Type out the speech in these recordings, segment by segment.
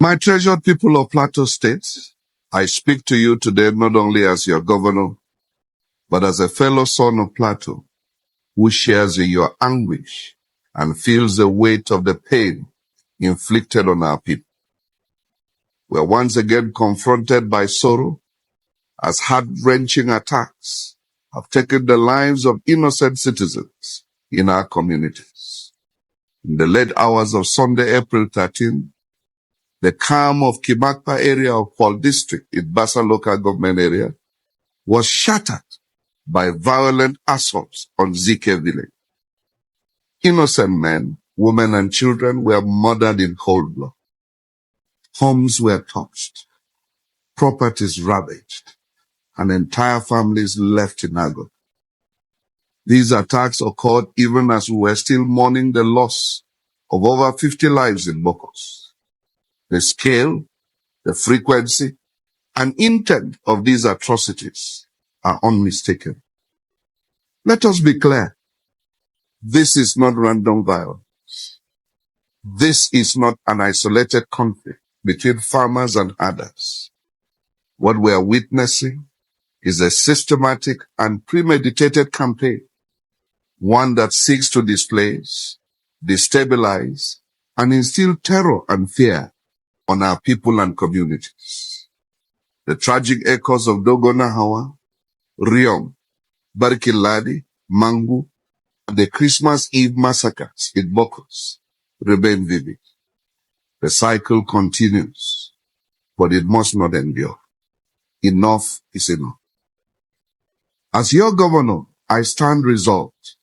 My treasured people of Plateau State, I speak to you today not only as your governor, but as a fellow son of Plateau who shares in your anguish and feels the weight of the pain inflicted on our people. We're once again confronted by sorrow as heart-wrenching attacks have taken the lives of innocent citizens in our communities. In the late hours of Sunday, April 13, the calm of Kimakpa area of Kwal District in Bassa local government area was shattered by violent assaults on Zike village. Innocent men, women, and children were murdered in cold blood. Homes were touched, properties ravaged, and entire families left in agony. These attacks occurred even as we were still mourning the loss of over 50 lives in Bokos. The scale, the frequency, and intent of these atrocities are unmistakable. Let us be clear. This is not random violence. This is not an isolated conflict between farmers and others. What we are witnessing is a systematic and premeditated campaign, one that seeks to displace, destabilize, and instill terror and fear on our people and communities. The tragic echoes of Dogona Hawa, Riom, Barikiladi, Mangu, and the Christmas Eve massacres in Bokos remain vivid. The cycle continues, but it must not endure. Enough is enough. As your governor, I stand resolved.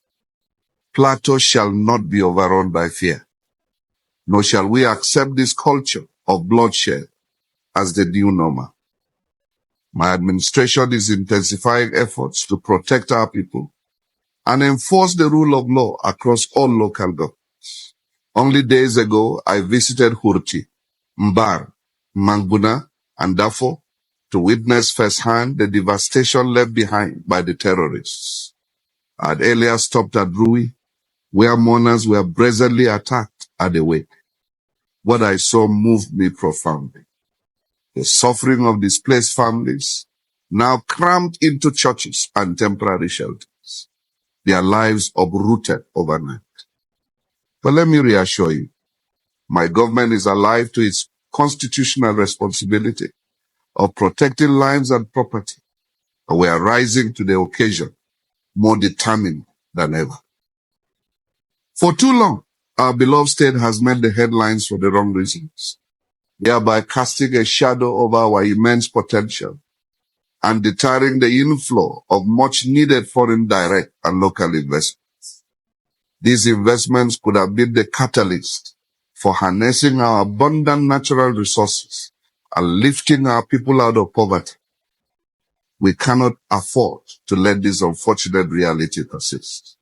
Plateau shall not be overrun by fear, nor shall we accept this culture of bloodshed as the new normal. My administration is intensifying efforts to protect our people and enforce the rule of law across all local governments. Only days ago, I visited Hurti, Mbar, Manguna, and Dafo to witness firsthand the devastation left behind by the terrorists. I had earlier stopped at Rui, where mourners were brazenly attacked at the wake. What I saw moved me profoundly. The suffering of displaced families, now crammed into churches and temporary shelters, their lives uprooted overnight. But let me reassure you, my government is alive to its constitutional responsibility of protecting lives and property, and we are rising to the occasion more determined than ever. For too long, our beloved state has made the headlines for the wrong reasons, thereby casting a shadow over our immense potential and deterring the inflow of much-needed foreign direct and local investments. These investments could have been the catalyst for harnessing our abundant natural resources and lifting our people out of poverty. We cannot afford to let this unfortunate reality persist.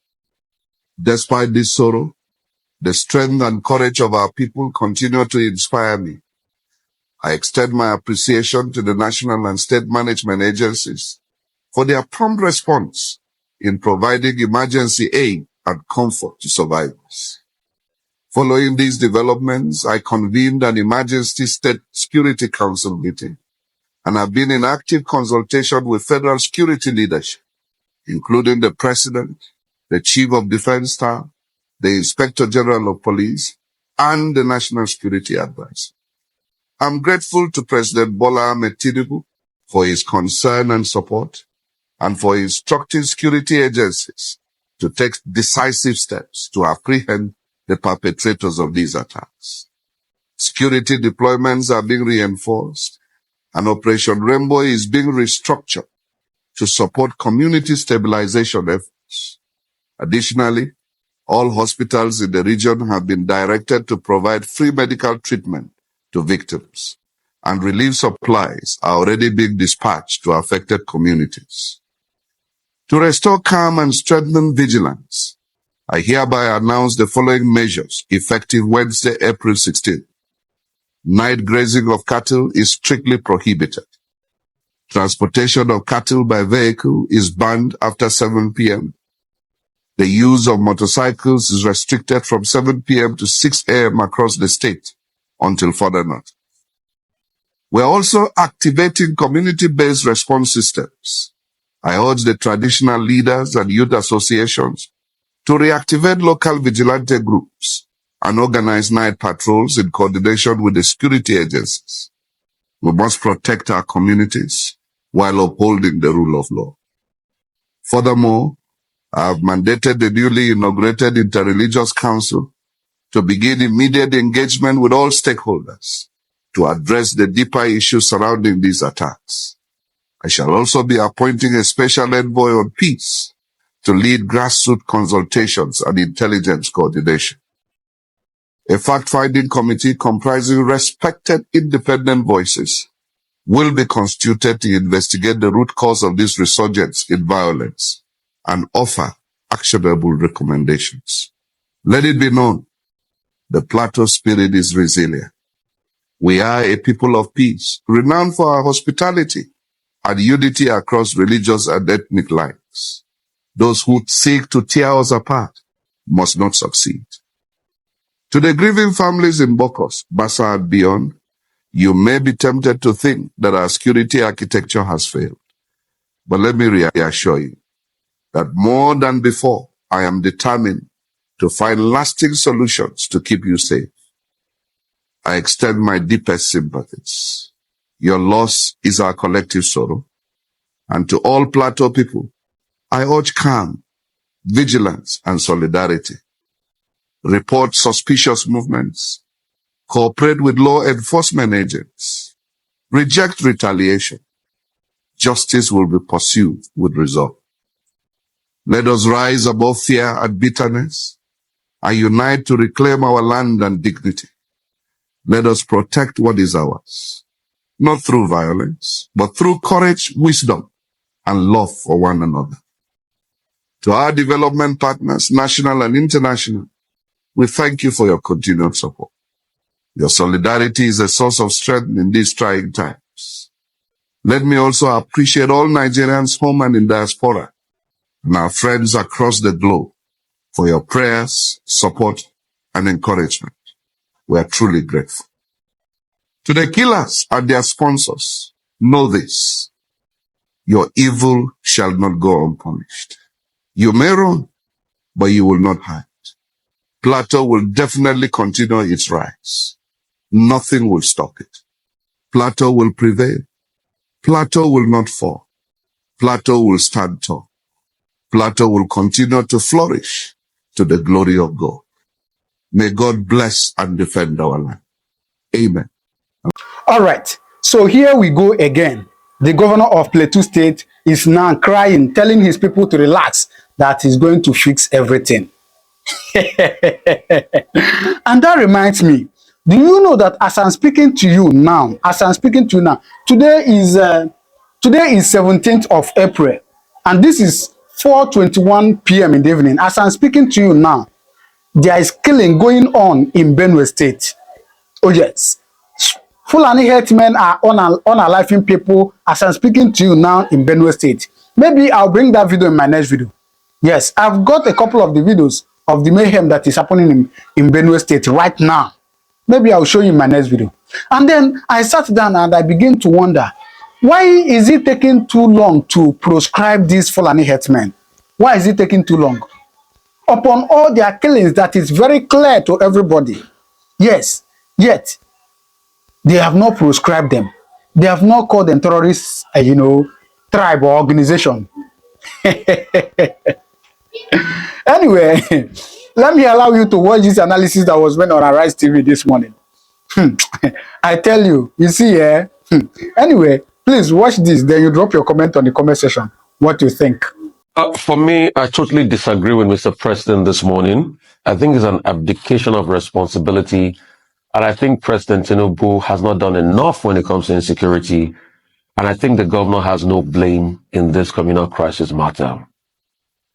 Despite this sorrow, the strength and courage of our people continue to inspire me. I extend my appreciation to the national and state management agencies for their prompt response in providing emergency aid and comfort to survivors. Following these developments, I convened an emergency state security council meeting and have been in active consultation with federal security leadership, including the president, the chief of defense staff, the inspector general of police, and the national security advisor. I'm grateful to President Bola Ahmed Tinubu for his concern and support, and for instructing security agencies to take decisive steps to apprehend the perpetrators of these attacks. Security deployments are being reinforced, and Operation Rainbow is being restructured to support community stabilization efforts. Additionally, all hospitals in the region have been directed to provide free medical treatment to victims, and relief supplies are already being dispatched to affected communities. To restore calm and strengthen vigilance, I hereby announce the following measures effective Wednesday, April 16. Night grazing of cattle is strictly prohibited. Transportation of cattle by vehicle is banned after 7 p.m. The use of motorcycles is restricted from 7 p.m. to 6 a.m. across the state until further notice. We're also activating community-based response systems. I urge the traditional leaders and youth associations to reactivate local vigilante groups and organize night patrols in coordination with the security agencies. We must protect our communities while upholding the rule of law. Furthermore, I have mandated the newly inaugurated Interreligious Council to begin immediate engagement with all stakeholders to address the deeper issues surrounding these attacks. I shall also be appointing a special envoy on peace to lead grassroots consultations and intelligence coordination. A fact-finding committee comprising respected independent voices will be constituted to investigate the root cause of this resurgence in violence and offer actionable recommendations. Let it be known, the Plateau spirit is resilient. We are a people of peace, renowned for our hospitality and unity across religious and ethnic lines. Those who seek to tear us apart must not succeed. To the grieving families in Bokos, Bassa and beyond, you may be tempted to think that our security architecture has failed. But let me reassure you that more than before, I am determined to find lasting solutions to keep you safe. I extend my deepest sympathies. Your loss is our collective sorrow. And to all Plateau people, I urge calm, vigilance, and solidarity. Report suspicious movements. Cooperate with law enforcement agents. Reject retaliation. Justice will be pursued with resolve. Let us rise above fear and bitterness and unite to reclaim our land and dignity. Let us protect what is ours, not through violence, but through courage, wisdom, and love for one another. To our development partners, national and international, we thank you for your continued support. Your solidarity is a source of strength in these trying times. Let me also appreciate all Nigerians home and in diaspora and our friends across the globe for your prayers, support, and encouragement. We are truly grateful. To the killers and their sponsors, know this: your evil shall not go unpunished. You may run, but you will not hide. Plateau will definitely continue its rise. Nothing will stop it. Plateau will prevail. Plateau will not fall. Plateau will stand tall. Plateau will continue to flourish to the glory of God. May God bless and defend our land. Amen. All right. So here we go again. The governor of Plateau State is now crying, telling his people to relax, that he's going to fix everything. And that reminds me, do you know that as I'm speaking to you now, today is 17th of April, and this is 4:21 p.m. in the evening. As I'm speaking to you now, there is killing going on in Benue State. Oh yes, Fulani herdsmen are unaliving people as I'm speaking to you now in Benue State. Maybe I'll bring that video in my next video. Yes, I've got a couple of the videos of the mayhem that is happening in Benue State right now. Maybe I'll show you in my next video. And then I sat down and I began to wonder, why is it taking too long to proscribe these Fulani herdsmen? Why is it taking too long? Upon all their killings, that is very clear to everybody. Yes, yet they have not proscribed them. They have not called them terrorists, tribe or organization. Anyway, let me allow you to watch this analysis that was made on Arise TV this morning. I tell you, you see, Anyway, please watch this, then you drop your comment on the comment section. What do you think? For me, I totally disagree with Mr. President this morning. I think it's an abdication of responsibility. And I think President Tinubu has not done enough when it comes to insecurity. And I think the governor has no blame in this communal crisis matter.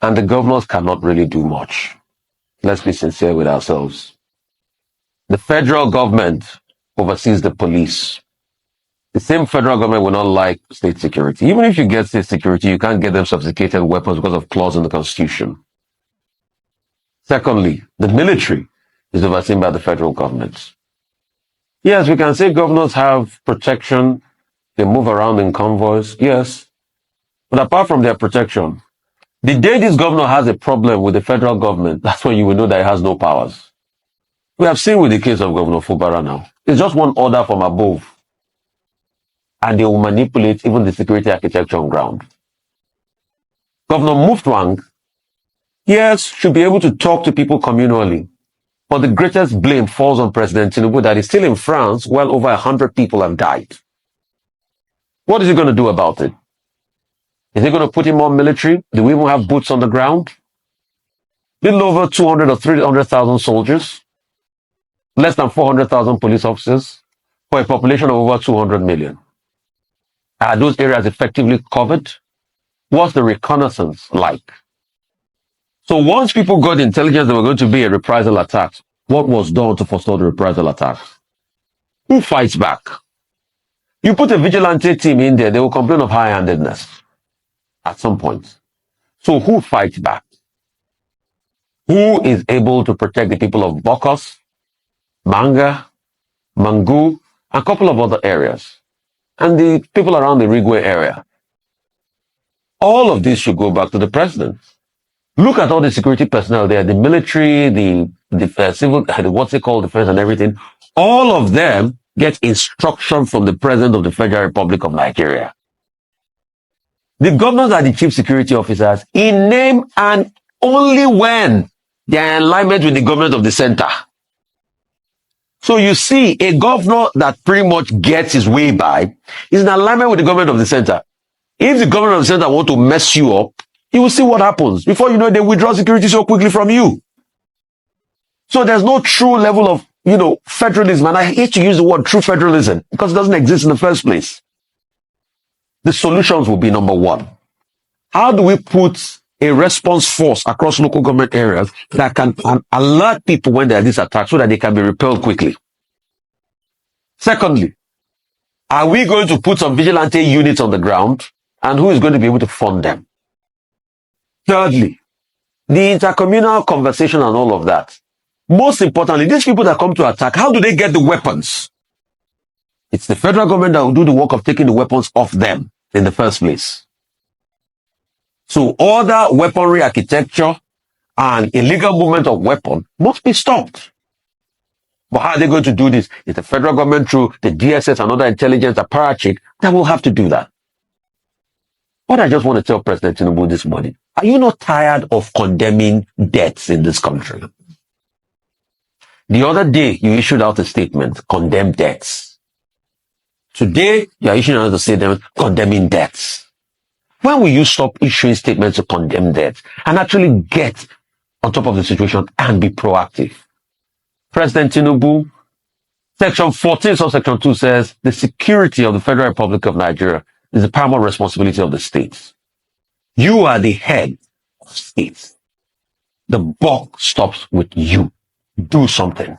And the governors cannot really do much. Let's be sincere with ourselves. The federal government oversees the police. The same federal government will not like state security. Even if you get state security, you can't get them sophisticated weapons because of clause in the Constitution. Secondly, the military is overseen by the federal government. Yes, we can say governors have protection. They move around in convoys. Yes. But apart from their protection, the day this governor has a problem with the federal government, that's when you will know that he has no powers. We have seen with the case of Governor Fubara now. It's just one order from above. And they will manipulate even the security architecture on ground. Governor Muftwang, yes, should be able to talk to people communally. But the greatest blame falls on President Tinubu that is still in France while over 100 people have died. What is he going to do about it? Is he going to put in more military? Do we even have boots on the ground? Little over 200 or 300,000 soldiers. Less than 400,000 police officers for a population of over 200 million. Are those areas effectively covered? What's the reconnaissance like? So once people got intelligence there were going to be a reprisal attack, what was done to forestall the reprisal attacks? Who fights back? You put a vigilante team in there, they will complain of high-handedness at some point. So who fights back? Who is able to protect the people of Bokos, Manga, Mangu, and a couple of other areas, and the people around the Rigwe area? All of this should go back to the president. Look at all the security personnel there, the military, the civil, what's it called, defense and everything. All of them get instruction from the president of the Federal Republic of Nigeria. The governors are the chief security officers in name and only when they are in alignment with the government of the center. So you see, a governor that pretty much gets his way by is in alignment with the government of the center. If the government of the center want to mess you up, you will see what happens. Before you know it, they withdraw security so quickly from you. So there's no true level of, federalism. And I hate to use the word true federalism because it doesn't exist in the first place. The solutions will be number one. How do we put a response force across local government areas that can alert people when there are these attacks so that they can be repelled quickly? Secondly, are we going to put some vigilante units on the ground, and who is going to be able to fund them? Thirdly, the intercommunal conversation and all of that. Most importantly, these people that come to attack, how do they get the weapons? It's the federal government that will do the work of taking the weapons off them in the first place. So order, weaponry architecture, and illegal movement of weapons must be stopped. But how are they going to do this? It's the federal government through the DSS and other intelligence apparatchik that will have to do that. What I just want to tell President Tinubu this morning, are you not tired of condemning deaths in this country? The other day, you issued out a statement, condemn deaths. Today, you are issuing another statement, condemning deaths. When will you stop issuing statements to condemn deaths and actually get on top of the situation and be proactive? President Tinubu, Section 14, subsection 2 says, the security of the Federal Republic of Nigeria is the paramount responsibility of the states. You are the head of states. The buck stops with you. Do something.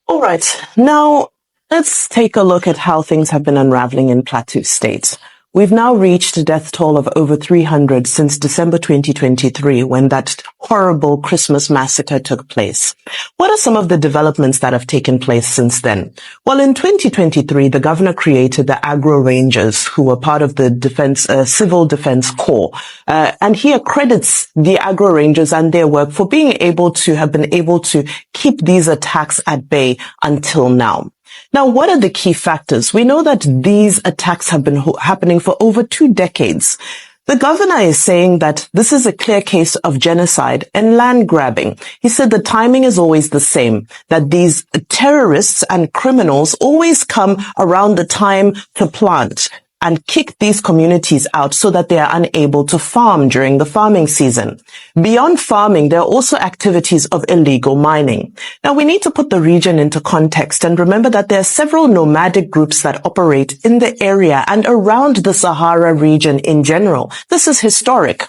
All right. Now, let's take a look at how things have been unraveling in Plateau State. We've now reached a death toll of over 300 since December 2023, when that horrible Christmas massacre took place. What are some of the developments that have taken place since then? Well, in 2023, the governor created the Agro Rangers, who were part of the Civil Defense Corps. And he accredits the Agro Rangers and their work for being have been able to keep these attacks at bay until now. Now, what are the key factors? We know that these attacks have been happening for over 2 decades. The governor is saying that this is a clear case of genocide and land grabbing. He said the timing is always the same, that these terrorists and criminals always come around the time to plant and kick these communities out so that they are unable to farm during the farming season. Beyond farming, there are also activities of illegal mining. Now, we need to put the region into context and remember that there are several nomadic groups that operate in the area and around the Sahara region in general. This is historic.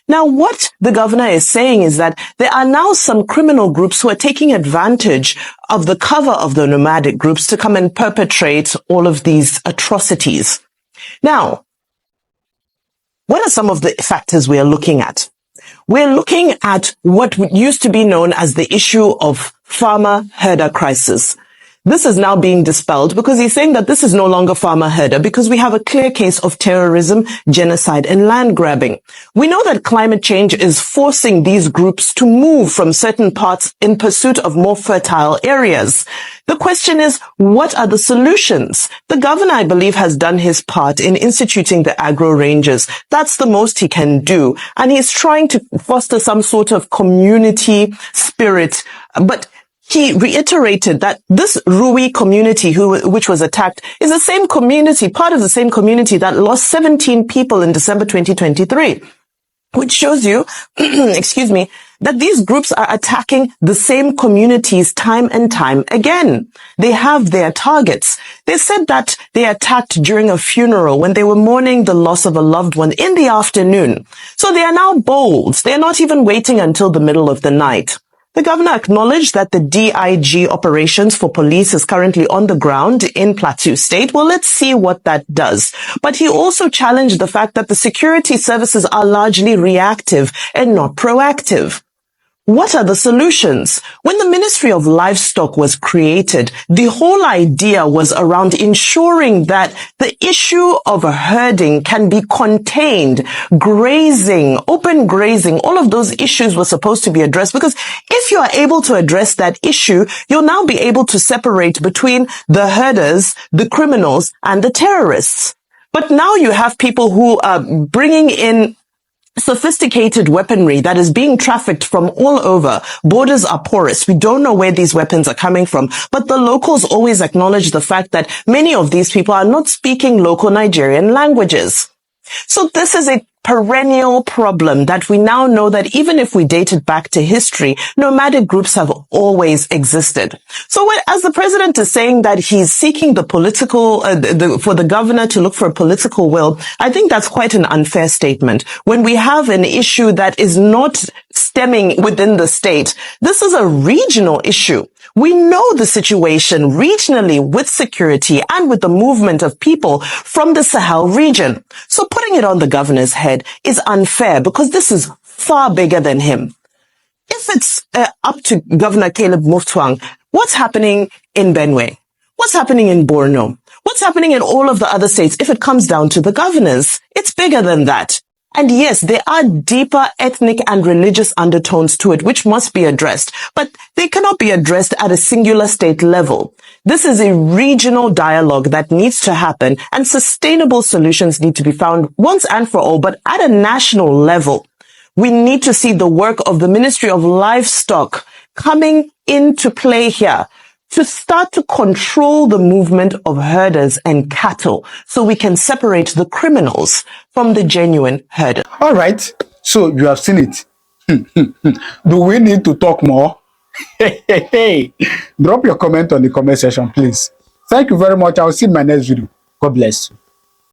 Now, what the governor is saying is that there are now some criminal groups who are taking advantage of the cover of the nomadic groups to come and perpetrate all of these atrocities. Now, what are some of the factors we are looking at? We're looking at what used to be known as the issue of farmer-herder crisis. This is now being dispelled because he's saying that this is no longer farmer herder because we have a clear case of terrorism, genocide, and land grabbing. We know that climate change is forcing these groups to move from certain parts in pursuit of more fertile areas. The question is, what are the solutions? The governor, I believe, has done his part in instituting the agro rangers. That's the most he can do. And he's trying to foster some sort of community spirit. But he reiterated that this Rui community which was attacked is the same community, part of the same community that lost 17 people in December 2023. Which shows you, excuse me, that these groups are attacking the same communities time and time again. They have their targets. They said that they attacked during a funeral when they were mourning the loss of a loved one in the afternoon. So they are now bold. They are not even waiting until the middle of the night. The governor acknowledged that the DIG operations for police is currently on the ground in Plateau State. Well, let's see what that does. But he also challenged the fact that the security services are largely reactive and not proactive. What are the solutions? When the Ministry of Livestock was created, the whole idea was around ensuring that the issue of herding can be contained, grazing, open grazing, all of those issues were supposed to be addressed because if you are able to address that issue, you'll now be able to separate between the herders, the criminals, and the terrorists. But now you have people who are bringing in sophisticated weaponry that is being trafficked from all over. Borders are porous. We don't know where these weapons are coming from. But the locals always acknowledge the fact that many of these people are not speaking local Nigerian languages. So this is a perennial problem that we now know that even if we date it back to history, nomadic groups have always existed. So as the president is saying that he's seeking the political, for the governor to look for a political will, I think that's quite an unfair statement. When we have an issue that is not stemming within the state, this is a regional issue. We know the situation regionally with security and with the movement of people from the Sahel region. So putting it on the governor's head is unfair because this is far bigger than him. If it's up to Governor Caleb Mutfwang, what's happening in Benue? What's happening in Borno? What's happening in all of the other states? If it comes down to the governors, it's bigger than that. And yes, there are deeper ethnic and religious undertones to it, which must be addressed, but they cannot be addressed at a singular state level. This is a regional dialogue that needs to happen, and sustainable solutions need to be found once and for all, but at a national level. We need to see the work of the Ministry of Livestock coming into play here to start to control the movement of herders and cattle so we can separate the criminals from the genuine herders. All right, so you have seen it. Do we need to talk more? Hey, drop your comment on the comment section, please. Thank you very much. I'll see you in my next video. God bless you.